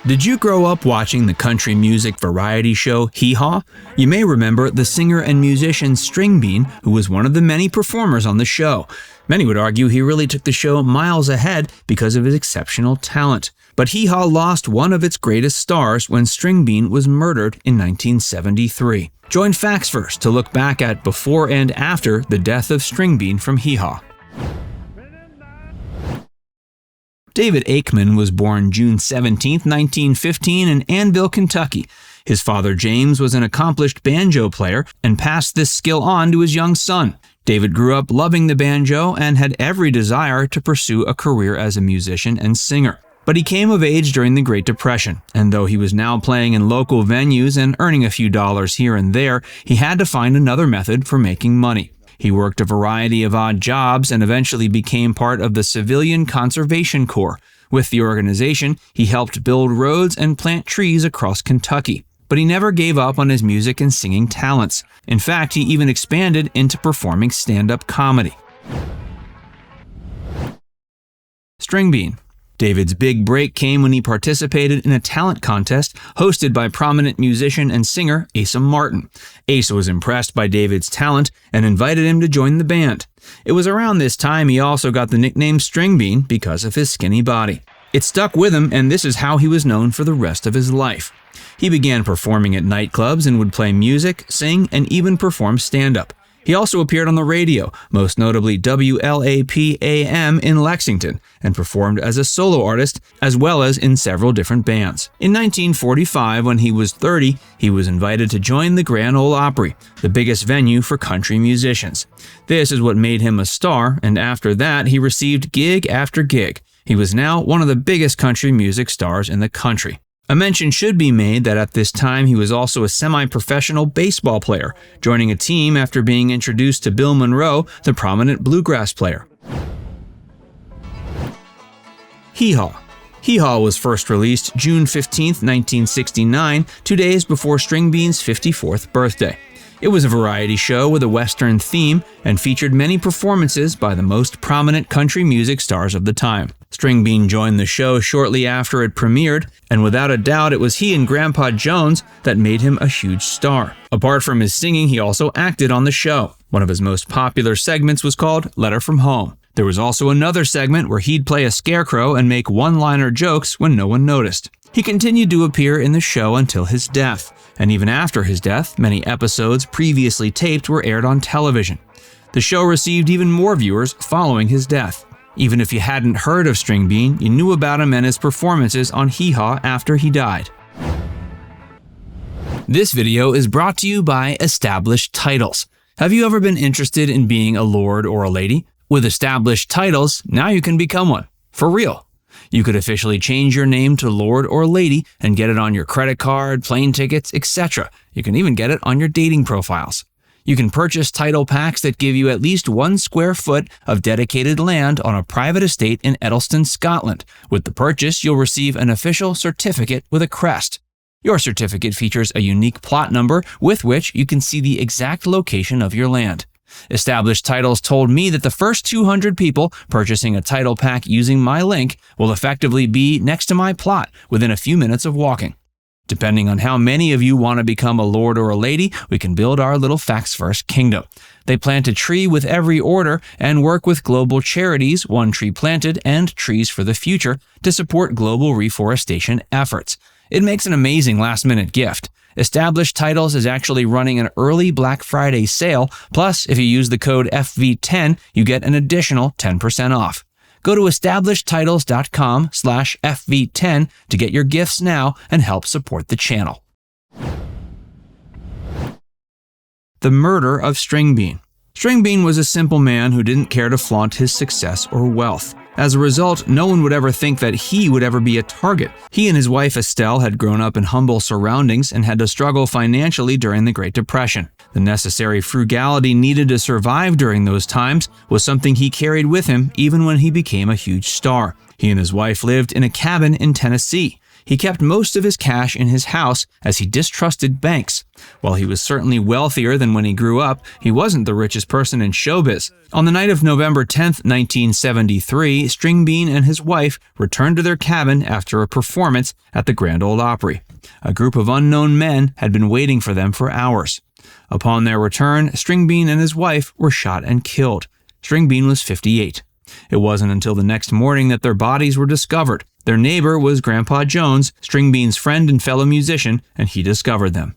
Did you grow up watching the country music variety show Hee Haw? You may remember the singer and musician Stringbean, who was one of the many performers on the show. Many would argue he really took the show miles ahead because of his exceptional talent. But Hee Haw lost one of its greatest stars when Stringbean was murdered in 1973. Join Facts First to look back at before and after the death of Stringbean from Hee Haw. David Akeman was born June 17, 1915 in Annville, Kentucky. His father James was an accomplished banjo player and passed this skill on to his young son. David grew up loving the banjo and had every desire to pursue a career as a musician and singer. But he came of age during the Great Depression, and though he was now playing in local venues and earning a few dollars here and there, he had to find another method for making money. He worked a variety of odd jobs and eventually became part of the Civilian Conservation Corps. With the organization, he helped build roads and plant trees across Kentucky. But he never gave up on his music and singing talents. In fact, he even expanded into performing stand-up comedy. Stringbean. David's big break came when he participated in a talent contest hosted by prominent musician and singer Asa Martin. Asa was impressed by David's talent and invited him to join the band. It was around this time he also got the nickname Stringbean because of his skinny body. It stuck with him, and this is how he was known for the rest of his life. He began performing at nightclubs and would play music, sing, and even perform stand-up. He also appeared on the radio, most notably WLAP-AM in Lexington, and performed as a solo artist as well as in several different bands. In 1945, when he was 30, he was invited to join the Grand Ole Opry, the biggest venue for country musicians. This is what made him a star, and after that, he received gig after gig. He was now one of the biggest country music stars in the country. A mention should be made that at this time he was also a semi-professional baseball player, joining a team after being introduced to Bill Monroe, the prominent bluegrass player. Hee Haw. Hee Haw was first released June 15, 1969, 2 days before Stringbean's 54th birthday. It was a variety show with a Western theme and featured many performances by the most prominent country music stars of the time. Stringbean joined the show shortly after it premiered, and without a doubt it was he and Grandpa Jones that made him a huge star. Apart from his singing, he also acted on the show. One of his most popular segments was called Letter from Home. There was also another segment where he'd play a scarecrow and make one-liner jokes when no one noticed. He continued to appear in the show until his death, and even after his death, many episodes previously taped were aired on television. The show received even more viewers following his death. Even if you hadn't heard of Stringbean, you knew about him and his performances on Hee Haw after he died. This video is brought to you by Established Titles. Have you ever been interested in being a lord or a lady? With Established Titles, now you can become one. For real. You could officially change your name to Lord or Lady and get it on your credit card, plane tickets, etc. You can even get it on your dating profiles. You can purchase title packs that give you at least 1 square foot of dedicated land on a private estate in Edelston, Scotland. With the purchase, you'll receive an official certificate with a crest. Your certificate features a unique plot number with which you can see the exact location of your land. Established Titles told me that the first 200 people purchasing a title pack using my link will effectively be next to my plot within a few minutes of walking. Depending on how many of you want to become a lord or a lady, we can build our little Facts First kingdom. They plant a tree with every order and work with global charities, One Tree Planted and Trees for the Future, to support global reforestation efforts. It makes an amazing last-minute gift. Established Titles is actually running an early Black Friday sale, plus if you use the code FV10, you get an additional 10% off. Go to establishedtitles.com/FV10 to get your gifts now and help support the channel. The Murder of Stringbean. Stringbean was a simple man who didn't care to flaunt his success or wealth. As a result, no one would ever think that he would ever be a target. He and his wife Estelle had grown up in humble surroundings and had to struggle financially during the Great Depression. The necessary frugality needed to survive during those times was something he carried with him even when he became a huge star. He and his wife lived in a cabin in Tennessee. He kept most of his cash in his house as he distrusted banks. While he was certainly wealthier than when he grew up, he wasn't the richest person in showbiz. On the night of November 10, 1973, Stringbean and his wife returned to their cabin after a performance at the Grand Ole Opry. A group of unknown men had been waiting for them for hours. Upon their return, Stringbean and his wife were shot and killed. Stringbean was 58. It wasn't until the next morning that their bodies were discovered. Their neighbor was Grandpa Jones, Stringbean's friend and fellow musician, and he discovered them.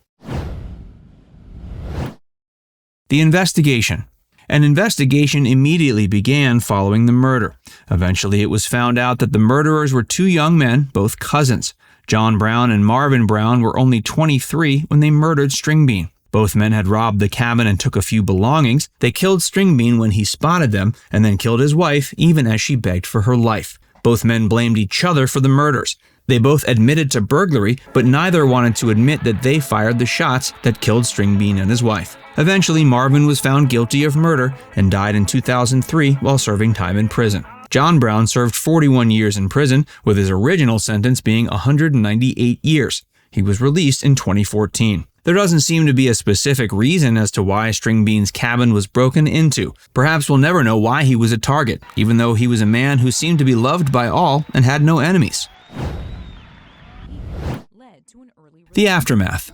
The investigation. An investigation immediately began following the murder. Eventually, it was found out that the murderers were two young men, both cousins. John Brown and Marvin Brown were only 23 when they murdered Stringbean. Both men had robbed the cabin and took a few belongings. They killed Stringbean when he spotted them, and then killed his wife even as she begged for her life. Both men blamed each other for the murders. They both admitted to burglary, but neither wanted to admit that they fired the shots that killed Stringbean and his wife. Eventually, Marvin was found guilty of murder and died in 2003 while serving time in prison. John Brown served 41 years in prison, with his original sentence being 198 years. He was released in 2014. There doesn't seem to be a specific reason as to why Stringbean's cabin was broken into. Perhaps we'll never know why he was a target, even though he was a man who seemed to be loved by all and had no enemies. The aftermath.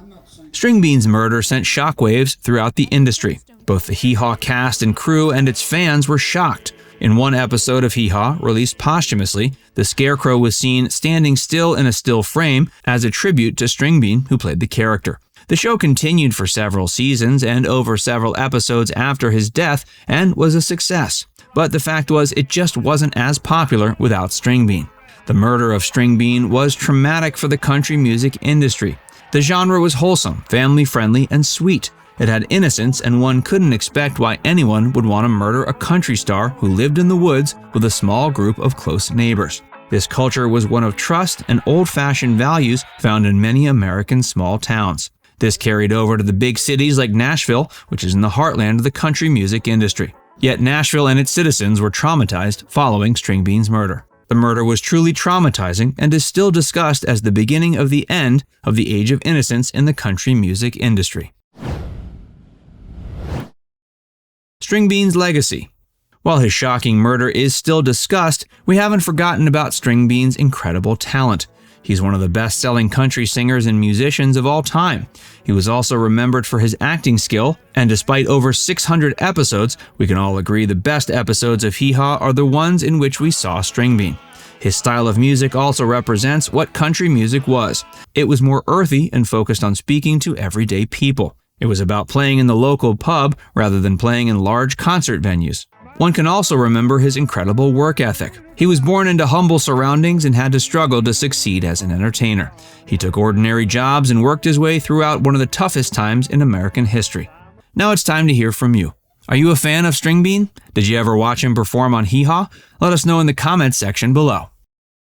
Stringbean's murder sent shockwaves throughout the industry. Both the Hee Haw cast and crew and its fans were shocked. In one episode of Hee Haw, released posthumously, the Scarecrow was seen standing still in a still frame as a tribute to Stringbean, who played the character. The show continued for several seasons and over several episodes after his death and was a success. But the fact was, it just wasn't as popular without Stringbean. The murder of Stringbean was traumatic for the country music industry. The genre was wholesome, family-friendly, and sweet. It had innocence, and one couldn't expect why anyone would want to murder a country star who lived in the woods with a small group of close neighbors. This culture was one of trust and old-fashioned values found in many American small towns. This carried over to the big cities like Nashville, which is in the heartland of the country music industry. Yet Nashville and its citizens were traumatized following Stringbean's murder. The murder was truly traumatizing and is still discussed as the beginning of the end of the age of innocence in the country music industry. Stringbean's legacy. While his shocking murder is still discussed, we haven't forgotten about Stringbean's incredible talent. He's one of the best-selling country singers and musicians of all time. He was also remembered for his acting skill, and despite over 600 episodes, we can all agree the best episodes of Hee Haw are the ones in which we saw Stringbean. His style of music also represents what country music was. It was more earthy and focused on speaking to everyday people. It was about playing in the local pub rather than playing in large concert venues. One can also remember his incredible work ethic. He was born into humble surroundings and had to struggle to succeed as an entertainer. He took ordinary jobs and worked his way throughout one of the toughest times in American history. Now it's time to hear from you. Are you a fan of Stringbean? Did you ever watch him perform on Hee Haw? Let us know in the comments section below.